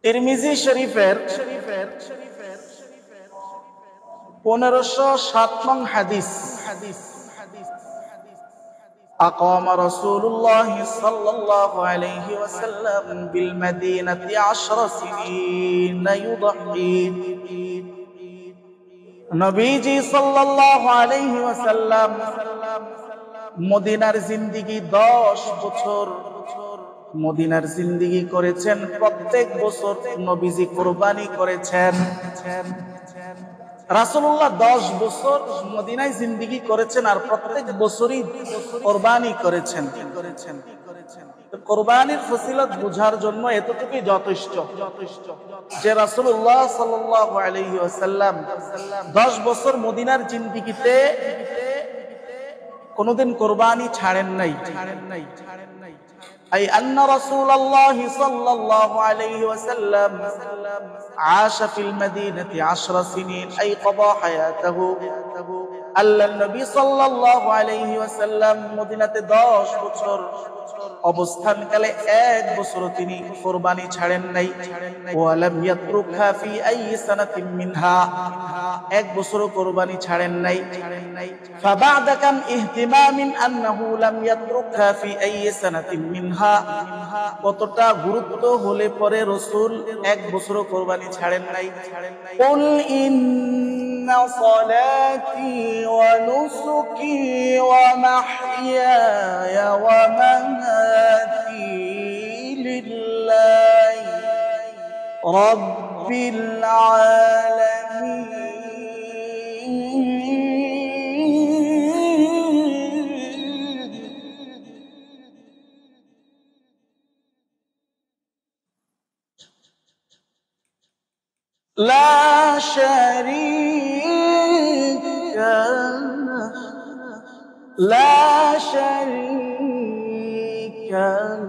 তিরমিজি শরীফের 1507 নং হাদিস। أقام رسول الله صلى الله عليه وسلم بالمدينة 10 سنين يضحي নবীজি সাল্লাল্লাহু আলাইহি ওয়াসাল্লাম মদিনার জিন্দেগি 10 বছর মদিনার জিন্দেগি করেছেন। প্রত্যেক বছর নবীজি কুরবানি করেছেন। রাসূলুল্লাহ 10 বছর মদিনায় জিন্দেগি করেছেন আর প্রত্যেক বছরই কুরবানি করেছেন। কুরবানির ফজিলত বোঝার জন্য এতটুকুই যথেষ্ট যে রাসূলুল্লাহ সাল্লাল্লাহু আলাইহি ওয়াসাল্লাম 10 বছর মদিনার জিন্দেগিতে কোনদিন কুরবানি ছাড়েন নাই। أي أن رسول الله صلى الله عليه وسلم عاش في المدينة 10 سنين أي قضى حياته আল্লাহ নবী সাল্লাল্লাহু আলাইহি ওয়াসাল্লাম মদিনাতে 10 বছর অবস্থানকালে 1 বছর তিনি কুরবানি ছাড়েন নাই। ওয়ালাম ইয়াতরুকহা ফি আই সানাতিন মিনহা 1 বছর কুরবানি ছাড়েন নাই। ফাবা'দা কাম ইহতিমামিন আন্নাহু লাম ইয়াতরুকহা ফি আই সানাতিন মিনহা কতটা গুরুত্ব হলে পরে রাসূল 1 বছর কুরবানি ছাড়েন নাই। কুল ইন্না সালাতি ওয়া নুসুকি ওয়া মাহইয়ায়া ওয়া মামাতি লিল্লাহি রাব্বিল আলামিন لا شريك له لا شريك له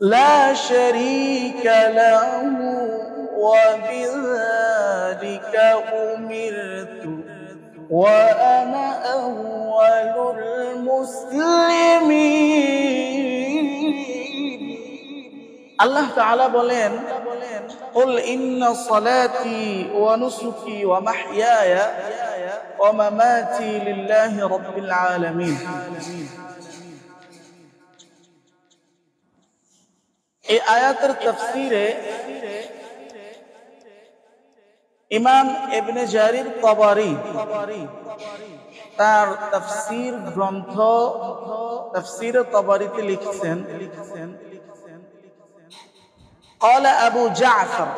لا شريك له وبذلك أمرت وأنا أول المسلمين আল্লাহ তাআলা বলেন কুল ইন্না সালাতি ওয়া নুসুকি ওয়া মাহইয়ায়া ওয়া মামাতি লিল্লাহি রাব্বিল আলামিন। এই আয়াতের তাফসীরে ইমাম ইবনে জারির তাবারি তার তাফসীর গ্রন্থ তাফসীর তাবারিতে লিখছেন قال أبو جعفر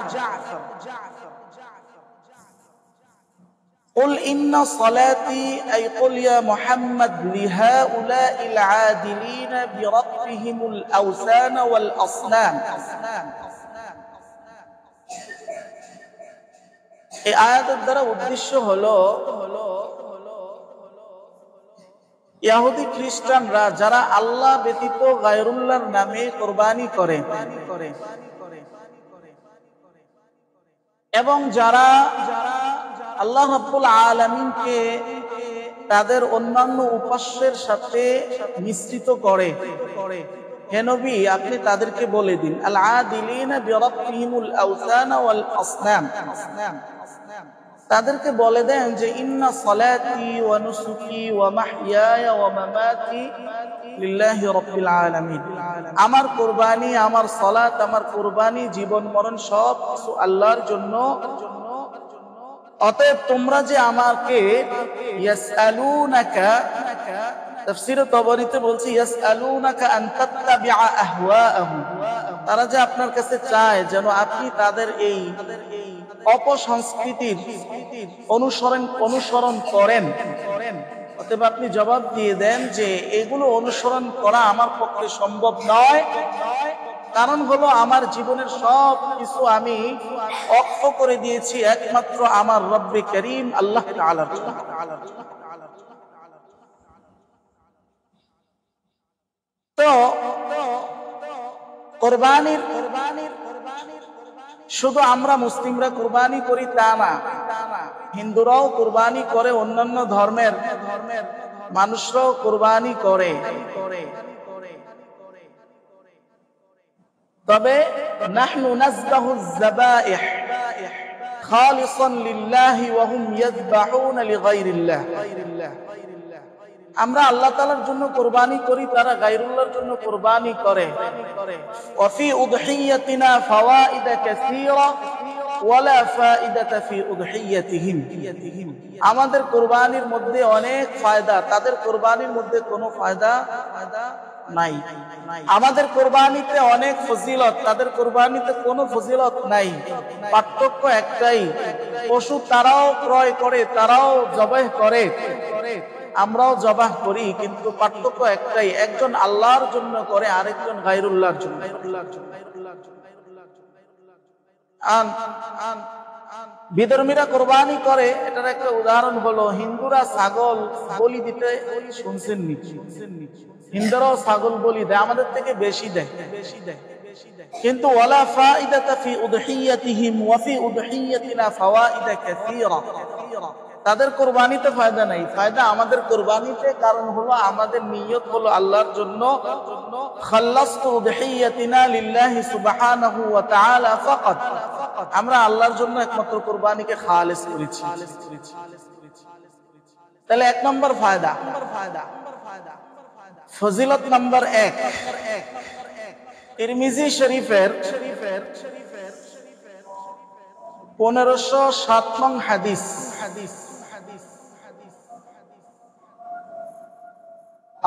قل إن صلاتي أي قل يا محمد لهؤلاء العادلين بربهم الأوثان والأصنام এই আয়াতের দ্বারা উদ্দেশ্য হলো ইহুদি খ্রিস্টানরা যারা আল্লাহ ব্যতীত গায়রুল্লাহর নামে কুরবানি করে এবং যারা আল্লাহ রাব্বুল আলামিনকে তাদের অন্যান্য উপাস্যের সাথে মিশ্রিত করে, হে নবী আপনি তাদেরকে বলে দিন আল আদিলিনা বিরাব্বিহিমুল আওসানা ওয়াল আসনাম, তাদেরকে বলে দেন যে ইন্না সালাতি ওয়া নুসুকি ওয়া মাহইয়ায়া ওয়া মামাতি লিল্লাহি রাব্বিল আলামিন, আমার কুরবানি, আমার সালাত, আমার কুরবানি, জীবন মরণ সব কিছু আল্লাহর জন্য। অতএব তোমরা যে আমাকে ইয়াসআলুনাকা, তাফসীরে তাবারিতে বলছে ইয়াসআলুনাকা আন তাত্তাবিআ আহওয়াআহুম, তারা যে আপনার কাছে চায় যেন আপনি তাদের এই অপসংস্কৃতির অনুসরণ করেন। অতএব আপনি জবাব দিয়ে দেন যে এগুলো অনুসরণ করা আমার পক্ষে সম্ভব নয়, কারণ হলো আমার জীবনের সব কিছু আমি ওয়াকফ করে দিয়েছি একমাত্র আমার রব্বে করিম আল্লাহ তাআলার জন্য। তো কুরবানির শুধু আমরা মুসলিমরা কুরবানি করি তা না, হিন্দুরাও কুরবানি করে, অন্যান্য ধর্মের মানুষরাও কুরবানি করে। তবে নাহনু নাযবাহুয যাবাইহ খালিসান লিল্লাহি ওয়া হুম ইয়াযবাহুনা লিগায়রিল্লাহ। আমরা আল্লাহ তাআলার জন্য কুরবানি করি, তারা গায়রুল্লাহর জন্য কুরবানি করে। ওয়া ফি উদহিয়াতিনা ফাওয়াইদা কাসীরা ওয়ালা ফাইদাতা ফি উদহিয়াতিহিম। আমাদের কুরবানির মধ্যে অনেক ফায়দা, তাদের কুরবানির মধ্যে কোনো ফায়দা নাই। আমাদের কুরবানিতে অনেক ফজিলত, তাদের কুরবানিতে কোনো ফজিলত নাই। পার্থক্য একটাই, পশু তারাও ক্রয় করে, তারাও জবাহ করে, আমরাও জবাহ করি, কিন্তু পার্থক্য একটাই, একজন আল্লাহর জন্য করে, আরেকজন গায়রুল্লাহর জন্য। বিধর্মীরা কোরবানি করে, এটার একটা উদাহরণ হলো হিন্দুরা ছাগল বলি দিতে শুনছেন নি? হিন্দুরাও ছাগল বলি দেয়, আমাদের থেকে বেশি দেয়। কিন্তু ওয়ালা ফাইদাতা ফি উদহিয়াতিহিম ওয়া ফি উদহিয়াতিনা ফাওয়াইদা কাসীরা। তাদের কুরবানিতে ফায়দা নাই, ফায়দা আমাদের কুরবানিতে। কারণ হলো আমাদের নিয়ত হলো আল্লাহর জন্য। খাল্লাসতু উদহিয়াতিনা লিল্লাহি সুবহানাহু ওয়া তাআলা ফাকাত। আমরা আল্লাহর জন্য একমাত্র কুরবানিকে খালিস করেছি। তাহলে এক নম্বর ফায়দা। ফজিলত নাম্বার 1, তিরমিজি শরীফের 1507 নং হাদিস।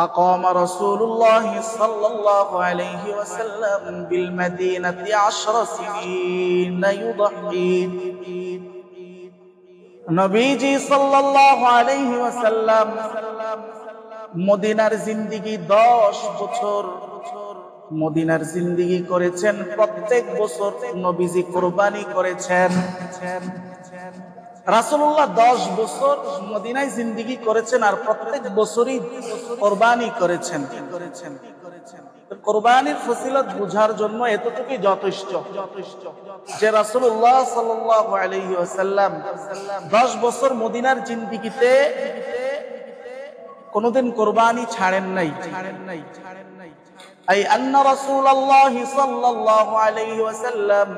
أقام رسول الله صلى الله عليه وسلم بالمدينة 10 سنين يضحي। নবীজি সাল্লাল্লাহু আলাইহি ওয়াসাল্লাম মদিনার জিন্দেগি 10 বছর মদিনার জিন্দেগি করেছেন। প্রত্যেক বছর নবীজি কুরবানি করেছেন। রাসূলুল্লাহ 10 বছর মদিনায় জিন্দেগি করেছেন আর প্রত্যেক বছরই কুরবানি করেছেন। কুরবানির ফজিলত বুঝার জন্য এতটুকুই যথেষ্ট যে রাসূলুল্লাহ সাল্লাল্লাহু আলাইহি ওয়াসাল্লাম 10 বছর মদিনার জিন্দেগিতে কোনদিন কুরবানি ছাড়েন নাই। أي أن رسول الله صلى الله عليه وسلم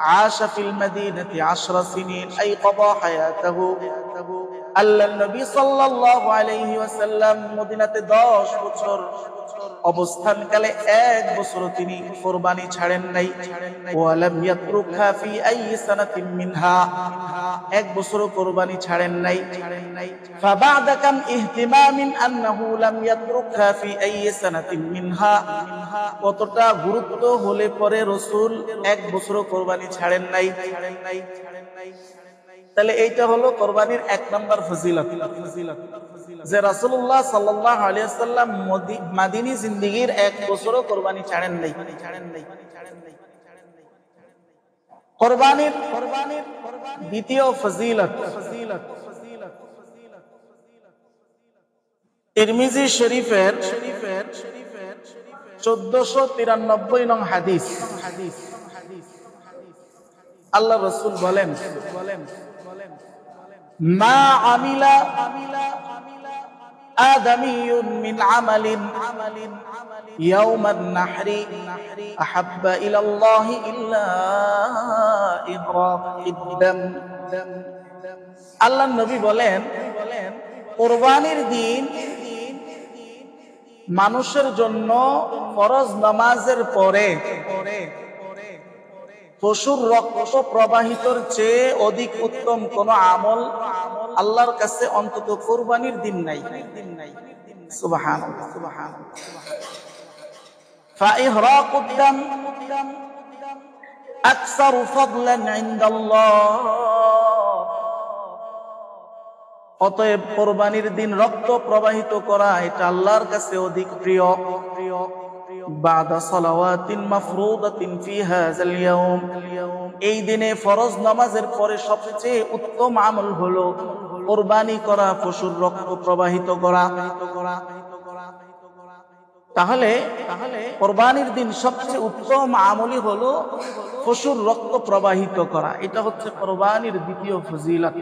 عاش في المدينة 10 سنين أي قضى حياته। আল্লাহ নবী সাল্লাল্লাহু আলাইহি ওয়াসাল্লাম মদিনাতে 10 বছর অবস্থানকালে 1 বছর তিনি কুরবানি ছাড়েন নাই। ওয়ালাম ইয়াতরুকহা ফি আই সানাতিন মিনহা, 1 বছর কুরবানি ছাড়েন নাই। ফাবা'দা কাম ইহতিমামিন আন্নাহু লাম ইয়াতরুকহা ফি আই সানাতিন মিনহা, কতটা গুরুত্ব হলে পরে রাসূল 1 বছর কুরবানি ছাড়েন নাই। তাহলে এইটা হলো কুরবানির 1 নম্বর ফজিলত, যে রাসূলুল্লাহ সাল্লাল্লাহু আলাইহি ওয়াসাল্লাম মদিনী জিন্দেগীর 1 বছরও কুরবানি ছাড়েন নাই। কুরবানির দ্বিতীয় ফজিলত, তিরমিজি শরীফের 1493 নং হাদিস। আল্লাহ রাসূল বলেন, মা আমিলা আদামিয়ুন মিন আমালিন ইয়াওমান নাহরি আহাব্বা ইলাল্লাহি ইল্লা ইহরাকিদ দাম। আল্লাহর নবী বলেন, কুরবানির দিন মানুষের জন্য ফরজ নামাজের পরে পশুর রক্ত প্রবাহিতর চেয়ে অধিক উত্তম কোন আমল আল্লাহর কাছে অন্তত কুরবানির দিন নাই। সুবহানাল্লাহ, সুবহানাল্লাহ। ফাইহরাকুদ দাম আকসারু ফাদলান ইনদাল্লাহ। অতএব কুরবানির দিন রক্ত প্রবাহিত করা এটা আল্লাহর কাছে অধিক প্রিয়। বাদা সালাওয়াতিন মাফরুদাতিন ফি হাযাল ইয়াওম, এই দিনে ফরজ নামাজের পরে সবচেয়ে উত্তম আমল হলো কুরবানি করা, পশুর রক্ত প্রবাহিত করা। তাহলে কুরবানির দিন সবচেয়ে উত্তম আমলই হলো পশুর রক্ত প্রবাহিত করা। এটা হচ্ছে কুরবানির দ্বিতীয় ফজিলত।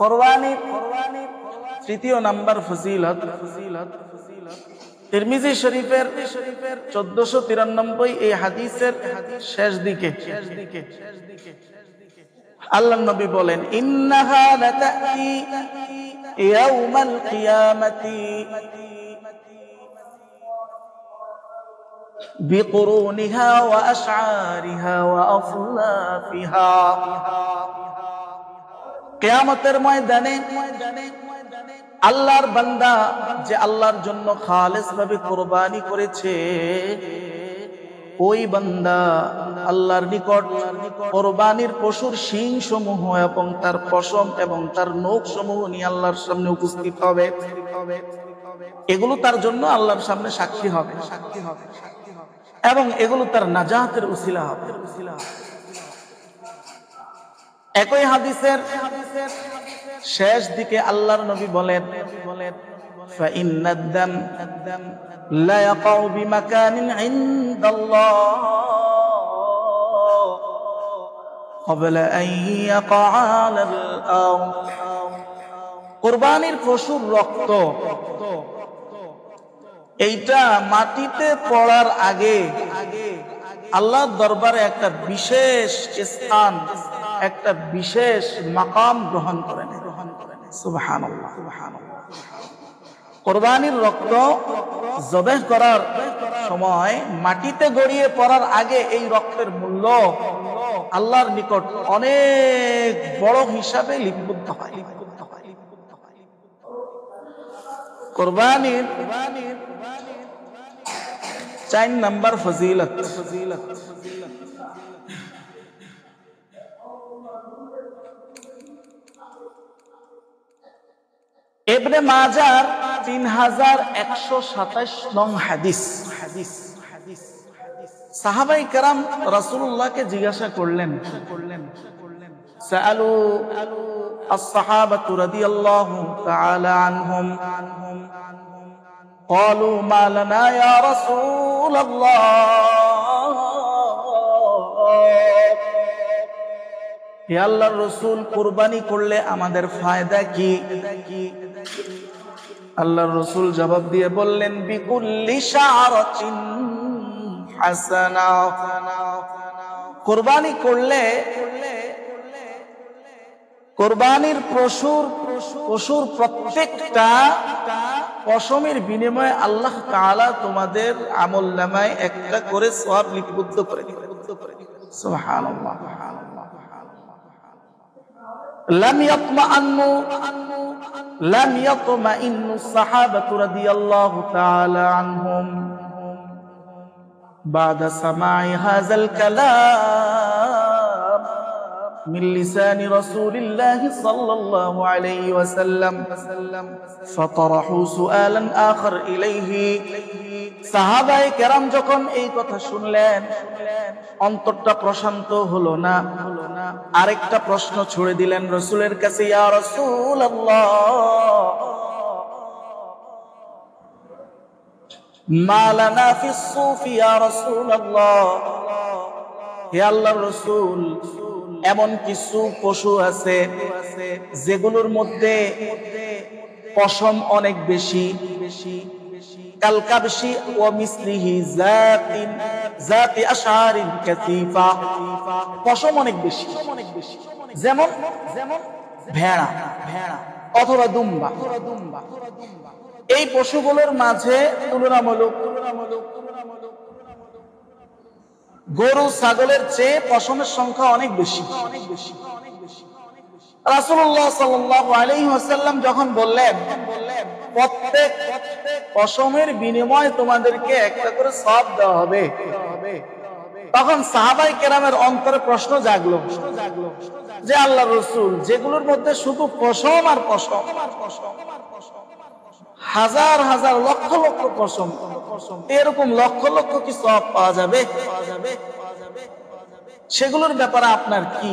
কুরবানির তৃতীয় নাম্বার ফজিলত, তিরমিজি শরীফের 1493 এই হাদিসের শেষ দিকে আল্লাহর নবী বলেন, ইন্নাহা লাতাতি ইয়াউমাল কিয়ামাতি বিকুরুনিহা ওয়া আশআরিহা ওয়া আফলাফিহা। কিয়ামতের ময়দানে আল্লাহর বান্দা যে আল্লাহর জন্য খালেস ভাবে কুরবানি করেছে, ওই বান্দা আল্লাহর নিকট কুরবানির পশুর শিং সমূহ এবং তার পশম এবং তার নখ সমূহ নিয়ে আল্লাহর সামনে উপস্থিত হবে। এগুলো তার জন্য আল্লাহর সামনে সাক্ষী হবে এবং এগুলো তার নাজাতের উসিলা হবে। একই হাদিসের শেষ দিকে আল্লাহর নবী বলেন, ফাইন্নাদ দাম লা ইয়াকাউ বিমাকানিন ইনদাল্লাহ ক্বাবলা আন ইয়াকা আলাল আরদ। কুরবানির পশুর রক্ত এইটা মাটিতে পড়ার আগে আল্লাহর দরবারে একটা বিশেষ স্থান, একটা বিশেষ মাকাম গ্রহণ করেন। সুবহানাল্লাহ। কুরবানির রক্ত জবেহ করার সময় মাটিতে গড়িয়ে পড়ার আগে এই রক্তের মূল্য আল্লাহর নিকট অনেক বড় হিসাবে লিপিবদ্ধ হয়। কুরবানির 4 নম্বর ফজিলত। ইবনে মাজার 3127 নং হাদিস। সাহাবায়ে কেরাম রাসূলুল্লাহকে জিজ্ঞাসা করলেন, সাআলু আস-সাহাবাতু রাদিয়াল্লাহু তাআলা আনহুম ক্বালু মা লানা ইয়া রাসূলাল্লাহ, হে আল্লাহর রাসূল, কুরবানি করলে আমাদের ফায়দা কি? আল্লাহর রাসূল জবাব দিয়ে বললেন, বিকুল্লি শাআরাতিন হাসানা। কুরবানি করলে কুরবানির পশুর প্রত্যেকটা পশমের বিনিময়ে আল্লাহ তাআলা তোমাদের আমলনামায় একটা করে সওয়াব লিপিবদ্ধ করে দিবেন। সুবহানাল্লাহ। লাম ইয়াতমাইন্নু সাহাবাতু রাদিয়াল্লাহু তাআলা আনহুম বাদা সামা'i হাযাল কালাম মিন লিসানি রাসূলিল্লাহি সাল্লাল্লাহু আলাইহি ওয়াসাল্লাম ফাতারাহু সুআলান আখার ইলাইহি। সাহাবায়ে কেরাম যখন এই কথা শুনলেন, অন্তরটা প্রশান্ত হলো না, আরেকটা প্রশ্ন ছুড়ে দিলেন রাসূলের কাছে, ইয়া রাসূলুল্লাহ, মা লানা ফিস সুফি ইয়া রাসূলুল্লাহ, হে আল্লাহর রাসূল, এমন কিছু পশু আছে যেগুলোর মধ্যে পশম অনেক বেশি, কালকাবশি ও মিসলিহি জাতি আশআরিন কাসীফা, পশম অনেক বেশি, যেমন ভেড়া অথবা দুম্বা। এই পশুগুলোর মাঝে তুলনামূলক গরু ছাগলের চেয়ে পশমের সংখ্যা অনেক বেশি। রাসূলুল্লাহ সাল্লাল্লাহু আলাইহি ওয়াসাল্লাম যখন বললেন, প্রত্যেক পশমের বিনিময়ে তোমাদেরকে একটা করে সওয়াব দেওয়া হবে, তখন সাহাবায়ে কেরামের অন্তরে প্রশ্ন জাগলো যে আল্লাহর রাসূল, যেগুলোর মধ্যে শুধু পশম আর পশম, হাজার হাজার লক্ষ লক্ষ পশম, এরকম লক্ষ লক্ষ কি সওয়াব পাওয়া যাবে? সেগুলোর ব্যাপারে আপনার কি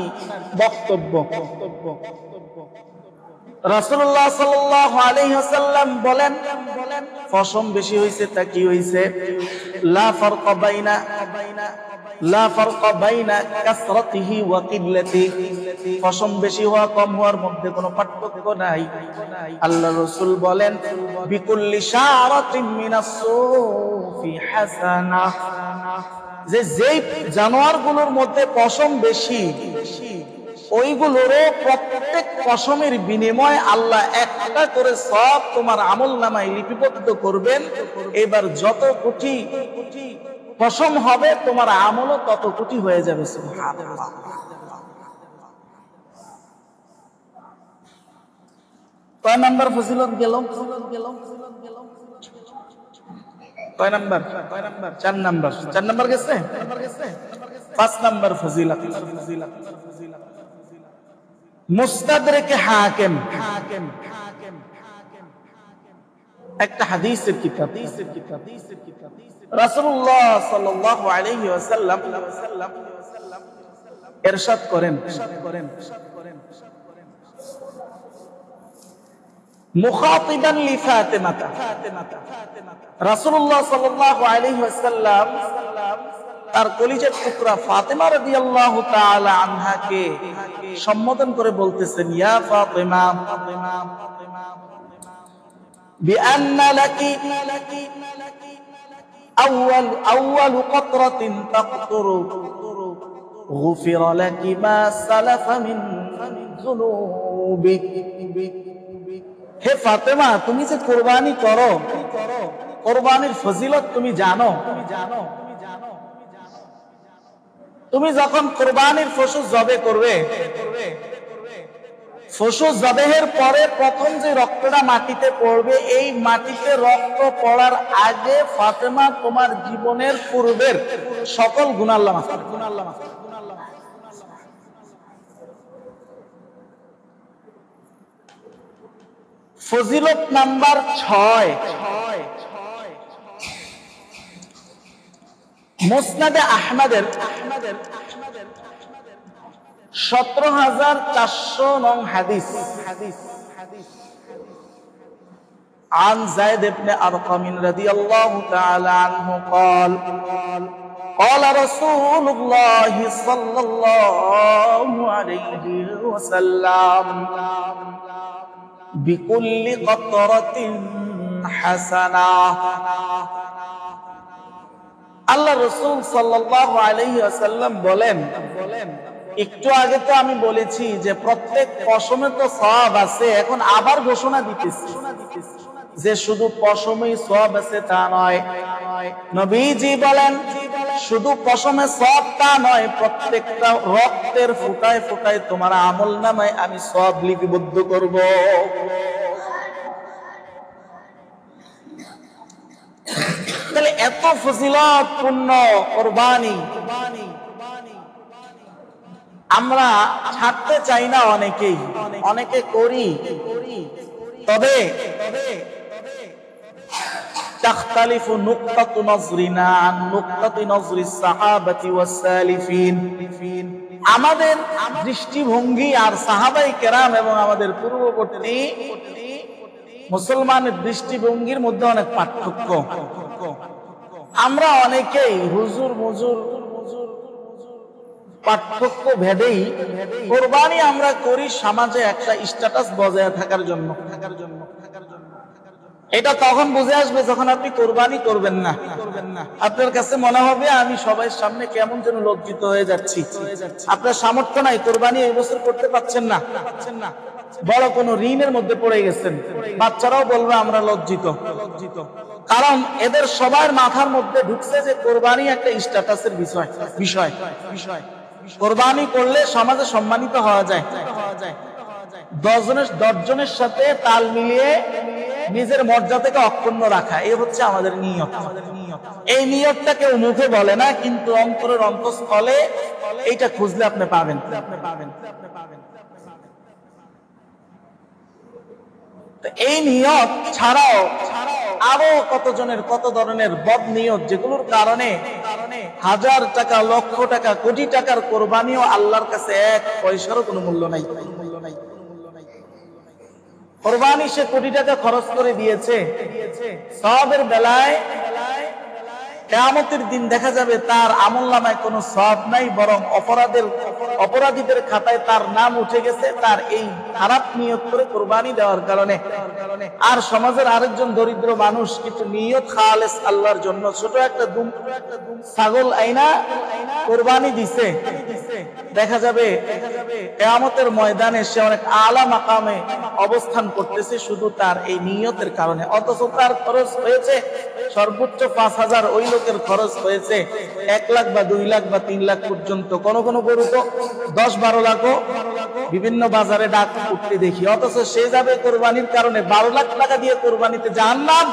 বক্তব্য? রাসূলুল্লাহ সাল্লাল্লাহু আলাইহি ওয়াসাল্লাম বলেন, পশম বেশি হইছে তা কি হইছে? লা ফারকা বাইনা কাসরাতিহি ওয়া কিল্লাতিহি, পশম বেশি হওয়া কম হওয়ার মধ্যে কোনো পার্থক্য নাই। আল্লাহ রাসূল বলেন বিকুল্লি শারাতিন মিনাস সুফি হাসানাহ, যে যেই জানোয়ারগুলোর মধ্যে পশম বেশি ওইগুলোরও প্রত্যেক পশমের বিনিময়ে আল্লাহ একটা করে সওয়াব তোমার আমলনামায় লিপিবদ্ধ করবেন। এবার যত কোটি পশম হবে তোমার আমলও তত কোটি হয়ে যাবে। সুবহানাল্লাহ। কয় নাম্বার ফজিলত গেল? কয় নাম্বার? 4 নাম্বার। 4 নাম্বার গেছে। 5 নাম্বার ফজিলত মুস্তাদরিকে হাকিম, একটা হাদিসের কিতাব। রাসূলুল্লাহ সাল্লাল্লাহু আলাইহি ওয়াসাল্লাম ইরশাদ করেন মুখাতিবান লি ফাতিমা, রাসূলুল্লাহ সাল্লাল্লাহু আলাইহি ওয়াসাল্লাম তার কলিজার টুকরা ফাতিমা রাদিয়াল্লাহু তাআলা আনহাকে সম্বোধন করে বলতেছেন, ইয়া ফাতিমা বিআন্না লাকি আউয়াল কতরাতিন তাকতুরু গুফিরা লাকি মা সালাফা মিন যুনুবিক। হে ফাতেমা, তুমি যে কুরবানি করো, কুরবানির ফজিলত তুমি জানো। তুমি যখন কুরবানির পশু জবে করবে, পশু জবেহের পরে প্রথম যে রক্তটা মাটিতে পড়বে, এই মাটিতে রক্ত পড়ার আগে ফাতেমা তোমার জীবনের পূর্বের সকল গুনাহ আল্লাহ মাফ করবেন। ফজিলত নাম্বার 6, মুসনাদে আহমদের 17,400 নং হাদিস। عن زيد بن أرقم رضي الله تعالى عنه قال قال رسول الله صلى الله عليه وسلم بكل قطرة حسنة। আল্লাহ রাসূল সাল্লাল্লাহু আলাইহি ওয়াসাল্লাম বলেন, একটু আগে তো আমি বলেছি যে প্রত্যেক পশমে তো সওয়াব আছে, এখন আবার ঘোষণা দিতেছি যে শুধু পশমেই সওয়াব আছে তা নয়। নবীজি বলেন শুধু পশমে সওয়াব তা নয়, প্রত্যেকটা রক্তের ফোঁটায় ফোঁটায় তোমার আমলনামায় আমি সওয়াব লিপিবদ্ধ করব। তাহলে এত ফজিলতপূর্ণ কুরবানি আমরা ছাড়তে চাই না, অনেকে করি, তবে তাখতালিফু নুকতাতু নজরিনা আন নুকতাতি নজরিস সাহাবাতি ওয়াস সালিফিন। আমাদের দৃষ্টিভঙ্গি আর সাহাবায়ে কেরাম এবং আমাদের পূর্ববর্তী মুসলমানের দৃষ্টিভঙ্গির মধ্যে অনেক পার্থক্য। আমরা অনেকেই হুজুর মুজুর পার্থক্য ভেদেই কুরবানি আমরা করি সমাজে একটা স্ট্যাটাস বজায় থাকার জন্য। এটা তখন বুঝে আসবে যখন আপনি কুরবানি করবেন না। আপনার কাছে মনে হবে আমি সবার সামনে কেমন যেন লজ্জিত হয়ে যাচ্ছি। আপনার সামর্থ্য নাই, কুরবানি এই বছর করতে পারছেন না, বড় কোনো ঋণের মধ্যে পড়ে গেছেন। বাচ্চারাও বলবে আমরা লজ্জিত, কারণ এদের সবার মাথার মধ্যে ঢুকছে যে কুরবানি একটা স্ট্যাটাসের বিষয়। কুরবানি করলে সমাজে সম্মানিত হওয়া যায়। 10 জনের সাথে তাল মিলিয়ে নিজের মর্যাদাকে অক্ষুণ্ণ রাখা, এই হচ্ছে আমাদের নিয়ত। এই নিয়তটা কেউ মুখে বলে না, কিন্তু অন্তরের অন্তঃস্থলে এইটা খুঁজলে আপনি পাবেন। এই নিয়ত ছাড়াও আরো কত ধরনের বদ নিয়ত, যেগুলোর কারণে হাজার টাকা, লক্ষ টাকা, কোটি টাকার কোরবানিও আল্লাহর কাছে 1 পয়সারও কোনো মূল্য নাই। কোরবানি সে কোটি টাকা খরচ করে দিয়েছে, সওয়াবের বেলায় কিয়ামতের দিন দেখা যাবে তার আমলনামায় কোনো সওয়াব নাই, বরং অপরাধীদের খাতায় তার নাম উঠে গেছে তার এই খারাপ নিয়ত করে কুরবানি দেওয়ার কারণে। আর সমাজের আরেকজন দরিদ্র মানুষ কিন্তু নিয়ত খালেস আল্লাহর জন্য ছোট একটা ছাগল আইনা কুরবানি দিছে, দেখা যাবে কিয়ামতের ময়দানে সে অনেক আলা মাকামে অবস্থান করতেছে শুধু তার এই নিয়তের কারণে। অথচ তার খরচ হয়েছে সর্বোচ্চ 5,000, ওই লোকের খরচ হয়েছে 1 লাখ বা 2 লাখ বা 3 লাখ পর্যন্ত। কোন কোন গরু তো 10-12 লাখও বিভিন্ন বাজারে ডাক উঠতে দেখি। অথচ সে যাবে কোরবানির কারণে 12 লাখ টাকা দিয়ে কোরবানিতে জান্নাত,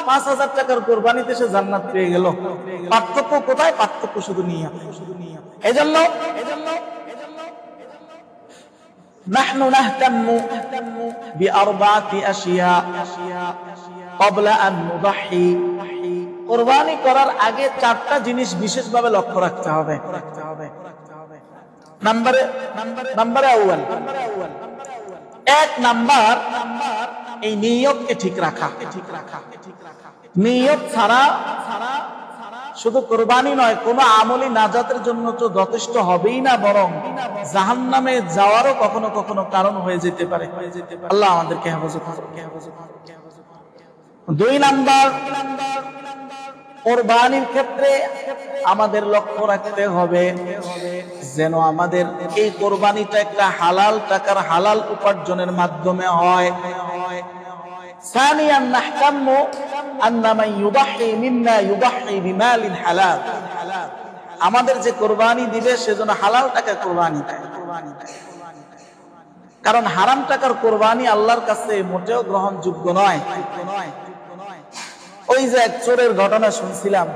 5,000 টাকার কোরবানিতে সে জান্নাত পেয়ে গেল। পার্থক্য কোথায়? পার্থক্য শুধু নিয়ত। এজন্য নাহনু নাহতাম্মু বিআরবাতি আশিয়া ক্বাবলা আন নুদাহি। কুরবানি করার আগে 4টা জিনিস বিশেষভাবে লক্ষ্য রাখতে হবে। নাম্বার আউয়াল, 1 নাম্বার এই নিয়তকে ঠিক রাখা। নিয়ত ছাড়া শুধু কুরবানি নয়, কোন আমলি নাজাতের জন্য তো যথেষ্ট হবেই না, বরং জাহান্নামে যাওয়ারও কখনো কখনো কারণ হয়ে যেতে পারে। আল্লাহ আমাদেরকে হেফাজত করুন। 2 নাম্বার, কুরবানির ক্ষেত্রে আমাদের লক্ষ্য রাখতে হবে যেন আমাদের এই কুরবানিটা একটা হালাল টাকার হালাল উপার্জনের মাধ্যমে হয়। ثانيا نهتم أن من يضحي منا يضحي بمال حلال। আমাদের যে কুরবানি দিবে সেজন্য হালাল টাকা কুরবানি দেয়, কারণ হারাম টাকার কুরবানি আল্লাহর কাছে মোটেও গ্রহণযোগ্য নয়। ওই যে এক চোরের ঘটনা শুনছিলাম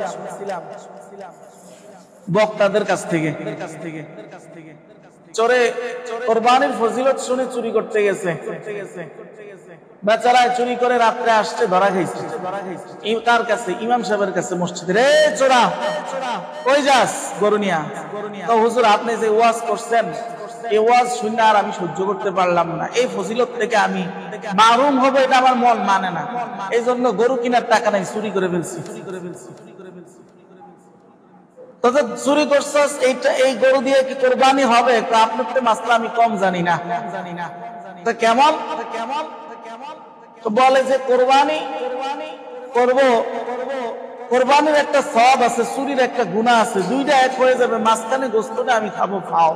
বক্তাদের কাছ থেকে, চোরে কুরবানির ফজিলত শুনে চুরি করতে গেছে। বেচারা চুরি করে রাত্রে আসছে, ধরা খাইছে। কার কাছে? ইমাম সাহেবের কাছে মসজিদে। রে চোরা, কই যাস? গরু নিয়া। তো হুজুর আপনি যে ওয়াজ করছেন এই ওয়াজ শুনে আর আমি সহ্য করতে পারলাম না, এই ফজিলত থেকে আমি মাহরুম হব, এটা আমার মন মানে না, এই জন্য গরু কেনার টাকা নাই, চুরি করে ফেলছি। চুরি করছস, এই গরু দিয়ে কি কুরবানি হবে? আপনার তো মাসলা আমি কম জানি না। তো কেমন? বলে যে কুরবানি করব, কুরবানির একটা সওয়াব আছে, চুরির একটা গুনাহ আছে, দুইটা এক হয়ে যাবে, মাঝখানে গোস্তটা আমি খাবো। খাও।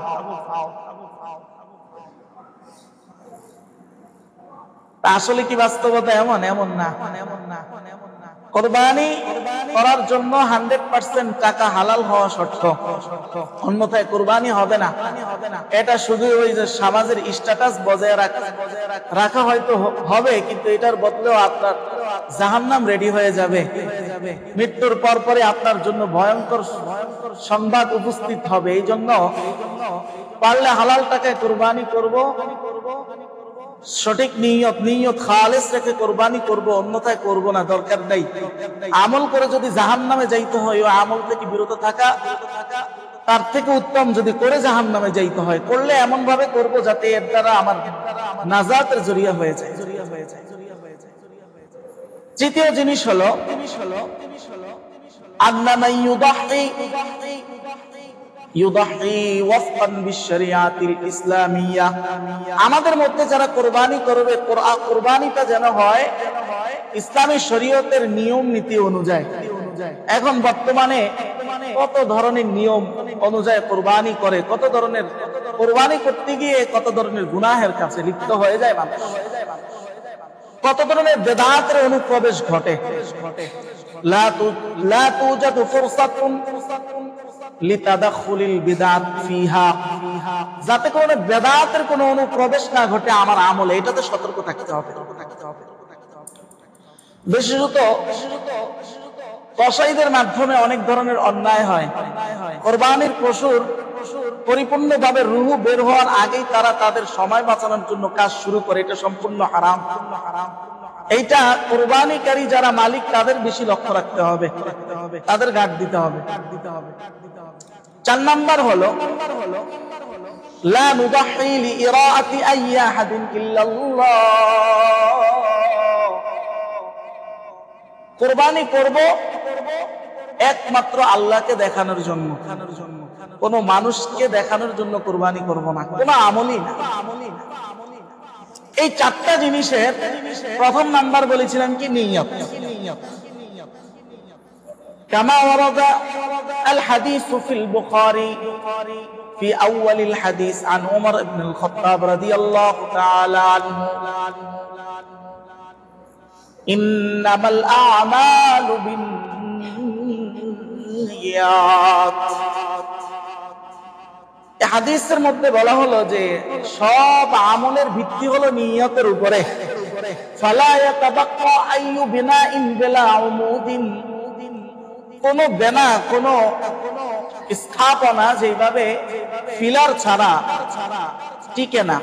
আসলে কি বাস্তবতা এমন? এমন না। কুরবানি করার জন্য 100% টাকা হালাল হওয়া শর্ত, অন্যথায় কুরবানি হবে না। এটা শুধু ওই যে সমাজের স্ট্যাটাস বজায় রাখা হয়তো হবে, কিন্তু এটার বদলেও আপনার জাহান্নাম রেডি হয়ে যাবে। মৃত্যুর পর পরে আপনার জন্য ভয়ঙ্কর সংবাদ উপস্থিত হবে। এই জন্য পারলে হালাল টাকায় কুরবানি করব, সঠিক নিয়ত খালেস রেখে কুরবানি করব, অন্যথায় করব না, দরকার নাই। আমল করে যদি জাহান্নামে যাইতে হয়, ওই আমল থেকে বিরত থাকা তার থেকে উত্তম। যদি করে জাহান্নামে যাইতে হয়, করলে এমন ভাবে করব যাতে এর দ্বারা আমার নাজাতের জরিয়া হয়ে যায়। তৃতীয় জিনিস হলো আন্না মান ইউদাহি ওয়াফকান বিশরিয়াতিল ইসলামিয়া। আমাদের মধ্যে যারা কুরবানি করবে, কুরবানিটা যেন হয় ইসলামী শরীয়তের নিয়ম নীতি অনুযায়ী। এখন বর্তমানে কত ধরনের নিয়ম অনুযায়ী কুরবানি করে, কত ধরনের কুরবানি করতে গিয়ে কত ধরনের গুনাহের কাছে লিপ্ত হয়ে যায় মানুষ, কত ধরনের বেদাতের অনুপ্রবেশ ঘটে। লা তুজাদু ফুরসাতুন লিতাদাখুলিল বিদআত ফিহা, যাতে কোনো বেদাতের কোনো অনুপ্রবেশ না ঘটে আমার আমলে, এটাতে সতর্ক থাকতে হবে। বিশেষত কসাইদের মাধ্যমে অনেক ধরনের অন্যায় হয়। কুরবানির পশুর পরিপূর্ণভাবে রূহ বের হওয়ার আগেই তারা তাদের সময় বাঁচানোর জন্য কাজ শুরু করে, এটা সম্পূর্ণ হারাম। এইটা কুরবানিকারী যারা মালিক তাদের বেশি লক্ষ্য রাখতে হবে, তাদের গার্ড দিতে হবে। 4 নাম্বার হলো লা নুদাহি লিইরাআতি আইয়ি আহাদিন ইল্লাল্লাহ। কুরবানি করব একমাত্র আল্লাহকে দেখানোর জন্য, কোন মানুষকে দেখানোর জন্য কুরবানি করব না, কোনো আমলই না। এই চারটা জিনিসের প্রথম নাম্বার বলেছিলাম কি নিয়ত। কামা ওয়ারাদা আল হাদিস ফিল বুখারী في أول الحديث عن عمر بن الخطاب رضي الله تعالى عنه إنما الأعمال بالنيات। এই হাদিসের মধ্যে বলা হলো যে সব আমলের ভিত্তি হলো নিয়তের উপরে। ফালা ইয়াতাবাক্কা আইয়ু বিনাইন বিলা উমুদিন, কোন বেনা, কোন স্থাপনা যেভাবে ফিলার ছাড়া টিকে না,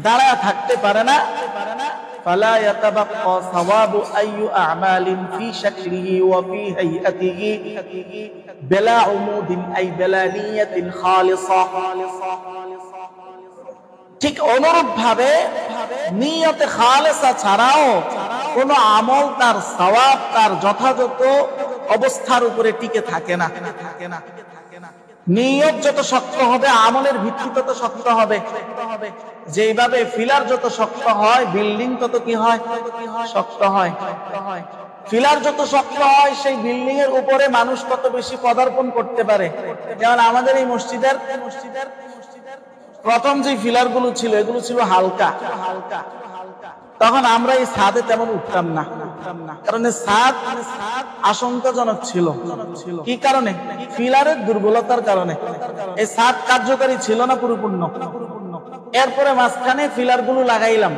দাঁড়ায় থাকতে পারে না। ফালা ইয়াতাবাক্কা সাওয়াবু আইয়ু আ'মালিন ফি শাকলিহি ওয়া ফি হাইয়াতিহি বিলা উমুদিন আই বিলা নিয়াতিন খালিসা। ঠিক অনুরূপ ভাবে নিয়তে খালেসা ছাড়াও কোন আমল তার সওয়াব, তার যথাযথ অবস্থার উপরে টিকে থাকে না। নিয়ত যত শক্ত হবে আমলের ভিত্তি তত শক্ত হবে। যেভাবে ফিলার যত শক্ত হয় বিল্ডিং তত কি হয়, শক্ত হয়। ফিলার যত শক্ত হয় সেই বিল্ডিং এর উপরে মানুষ তত বেশি পদার্পণ করতে পারে। যেমন আমাদের এই মসজিদের প্রথম যে ফিলার গুলো ছিল এগুলো ছিল হালকা, তখন আমরা এই ছাদে তেমন উঠতাম না, কারণ ছাদ আশঙ্কাজনক ছিল। কি কারণে? ফিলারের দুর্বলতার কারণে। এই ছাদ কার্যকারী ছিল না পরিপূর্ণ। এরপরে মাঝখানে ফিলার গুলো লাগাইলাম,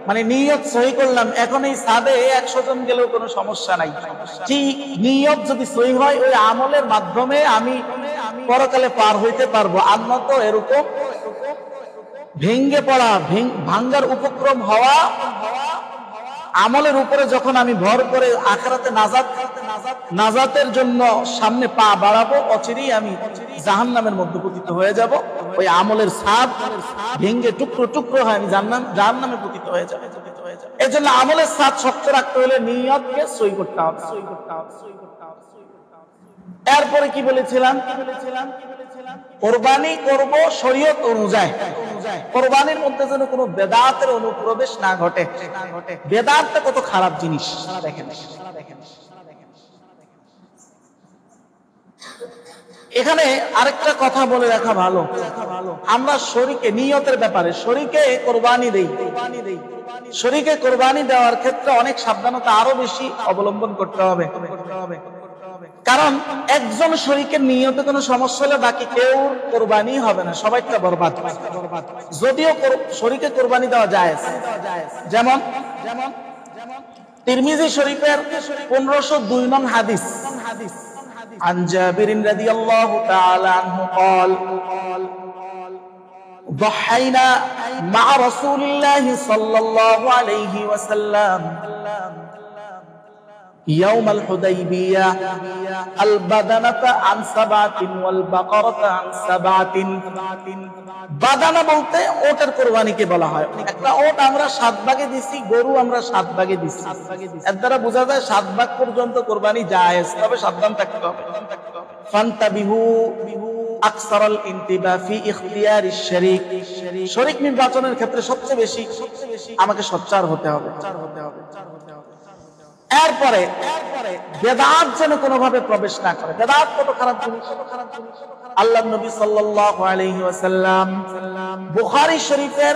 মানে নিয়ত সহি করলাম, এখন এই ছাদে 100 জন গেলেও কোনো সমস্যা নাই। ঠিক নিয়ত যদি সহি হয় ওই আমলের মাধ্যমে আমি পরকালে পার হইতে পারবো। আদমত এরকম ভেঙ্গে পড়া, ভাঙ্গার উপক্রম হওয়া আমলের উপরে যখন আমি ভর করে আখিরাতে নাজাতের জন্য সামনে পা বাড়াবো, অচিরেই আমি জাহান্নামের মধ্যে পতিত হয়ে যাব। ওই আমলের ছাদ ভেঙ্গে টুকরো টুকরো হয় আমি জাহান্নামে পতিত হয়ে যাব। এই জন্য আমলের ছাদ শক্ত রাখতে হলে নিয়তকে সই করতে হবে। এরপরে কি বলেছিলাম? কোরবানি করব শরীয়ত অনুযায়ী। কোরবানির মধ্যে যেন কোনো বেদাতের অনুপ্রবেশ না ঘটে। বেদাতটা কত খারাপ জিনিস দেখেন। এখানে আরেকটা কথা বলে রাখা ভালো, আমরা শরীকে নিয়তের ব্যাপারে শরীকে কোরবানি দেই। শরীকে কোরবানি দেওয়ার ক্ষেত্রে অনেক সাবধানতা আরো বেশি অবলম্বন করতে হবে। কারণ একজন শরীকের নিয়তে কোনো সমস্যা হলে বাকি কেউ কোরবানি হবে না, সবাইটা বরবাদ। যদিও শরীকে কোরবানি দেওয়া যায়, যেমন তিরমিজি শরীফের 1502 নং হাদিস, عن جابر رضي الله تعالى عنه قال ضحينا مع رسول الله صلى الله عليه وسلم يوم الحديبية البدنة عن 7 والبقرة عن 7। বাদানা বলতে ওটের কোরবানিকে বলা হয়। একটা ওট আমরা 7 ভাগে দিছি, গরু আমরা 7 ভাগে দিছি। এর দ্বারা বোঝা যায় 7 ভাগ পর্যন্ত কোরবানি জায়েজ, তবে সাবধান থাকতে হবে। ফান্তাবিহু আকসারাল ইনতিবা ফি ইখতিয়ারিশ শরীক। শরীক নির্বাচনের ক্ষেত্রে সবচেয়ে বেশি আমাকে সোচ্চার হতে হবে। এরপরে বেদাত যেন কোনোভাবে প্রবেশ না করে। বেদাত কত খারাপ জিনিস। আল্লাহর নবী সাল্লাল্লাহু আলাইহি ওয়াসাল্লাম বুখারী শরীফের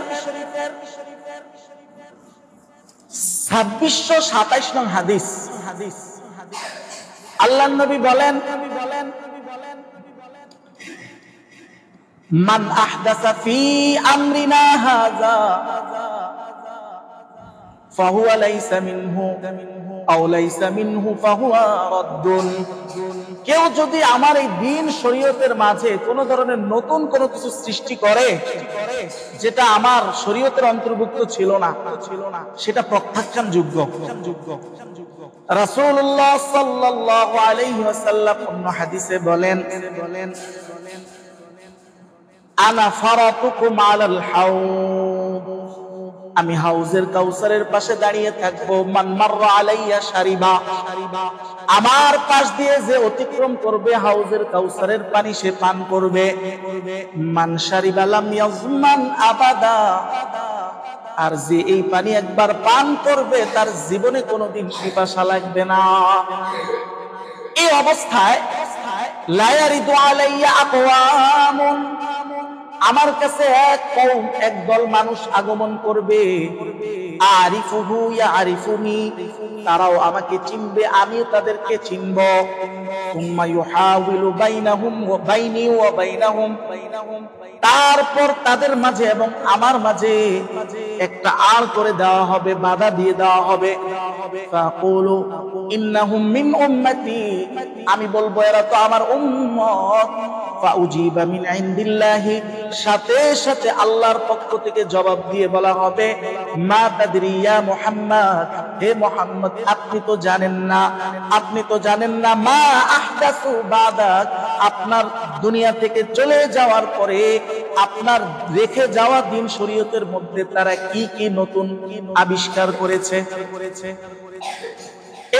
2627 নং হাদিস, আল্লাহর নবী বলেন, মান আহদাসা ফি আমরিনা হাযা ফাহুয়া লাইসা মিনহু আও লাইসা মিনহু ফাহুয়া রাদ্দুন। কেউ যদি আমার এই দ্বীন শরীয়তের মাঝে কোন ধরনের নতুন কোনো কিছু সৃষ্টি করে যেটা আমার শরীয়তের অন্তর্ভুক্ত ছিল না, সেটা প্রত্যাখ্যান যোগ্য। রাসূলুল্লাহ সাল্লাল্লাহু আলাইহি ওয়াসাল্লাম অন্য হাদিসে বলেন, আনা ফারাতুকুম আলাল হাউদ আমি হাউজের কাউসারের পাশে দাঁড়িয়ে থাকবো। মান মাররা আলাইয়া শারিবা, আমার পাশ দিয়ে যে অতিক্রম করবে হাউজের কাউসারের পানি সে পান করবে। মান শারিবা লাম ইয়াজমান আবাদা, আর যে এই পানি একবার পান করবে তার জীবনে কোনোদিন পিপাসা লাগবে না। এই অবস্থায় লা ইয়ারিদু আলাইয়া আকওয়ামুন, আমার কাছে একদল মানুষ আগমন করবে। আরিফুহু ইয়ারিফুনি, তারাও আমাকে চিনবে, আমিও তাদেরকে চিনব। সুম্মা ইউহাওয়িলু বাইনাহুম ওয়া বাইনি ওয়া বাইনাহুম, তারপর তাদের মাঝে এবং আমার মাঝে একটা আড় করে দেওয়া হবে, বাধা দিয়ে দেওয়া হবে। ফাকুলু ইন্নাহুম মিন উম্মতি, আমি বলবো এরা তো আমার উম্মত। ফাউজিবা মিন ইনদিল্লাহি, সাথে সাথে আল্লাহর পক্ষ থেকে জবাব দিয়ে বলা হবে, মা তাদরি ইয়া মুহাম্মদ, হে মুহাম্মদ আপনি তো জানেন না, আপনি তো জানেন না, মা আহদাসু বাদাক, আপনার দুনিয়া থেকে চলে যাওয়ার পরে আপনার রেখে যাওয়া দিন শরীয়তের মধ্যে তারা কি কি নতুন আবিষ্কার করেছে।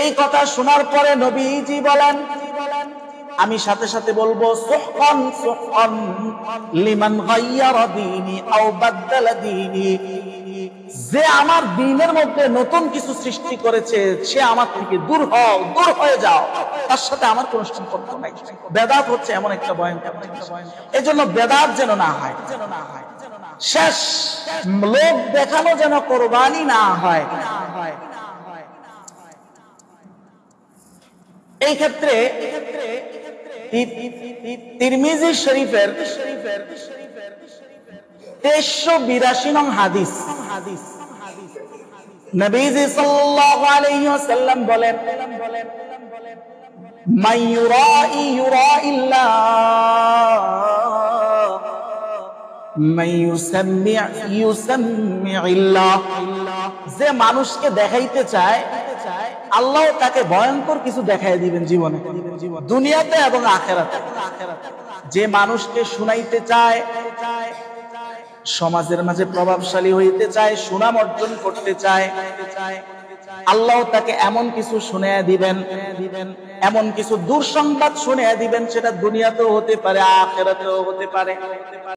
এই কথা শোনার পরে নবীজি বলেন, আমি সাথে সাথে বলবো সুহকান সুহকান লিমান গায়্যারা দীনি আও বাদদালা দীনি, যে আমার দ্বীনের মধ্যে নতুন কিছু সৃষ্টি করেছে সে আমার থেকে দূর হও, দূর হয়ে যাও, তার সাথে আমার কোনো সম্পর্ক নাই। বেদাত হচ্ছে এমন একটা ভয়ঙ্কর, এজন্য বেদাত যেন না হয়, শেষ লোক দেখানো যেন কোরবানি না হয়। এই ক্ষেত্রে তিরমিজি শরীফের 2382 নং হাদিস, নবীজি সাল্লাল্লাহু আলাইহি ওয়াসাল্লাম বলেন, মান ইউরাই ইউরাইল্লাহ, মান ইউসাম্মি ইউসাম্মিল্লাহ, যে মানুষকে দেখাইতে চায় আল্লাহ তাকে ভয়ঙ্কর কিছু দেখাই দিবেন জীবনে, দুনিয়াতে এবং আখিরাতে। যে মানুষকে শুনাইতে চায়, সমাজের মাঝে প্রভাবশালী হইতে চায়, সুনাম অর্জন করতে চায়, আল্লাহ তাকে এমন কিছু শুনিয়ে দিবেন, এমন কিছু দুঃসংবাদ শুনিয়ে দিবেন, সেটা দুনিয়াতেও হতে পারে আখিরাতেও হতে পারে।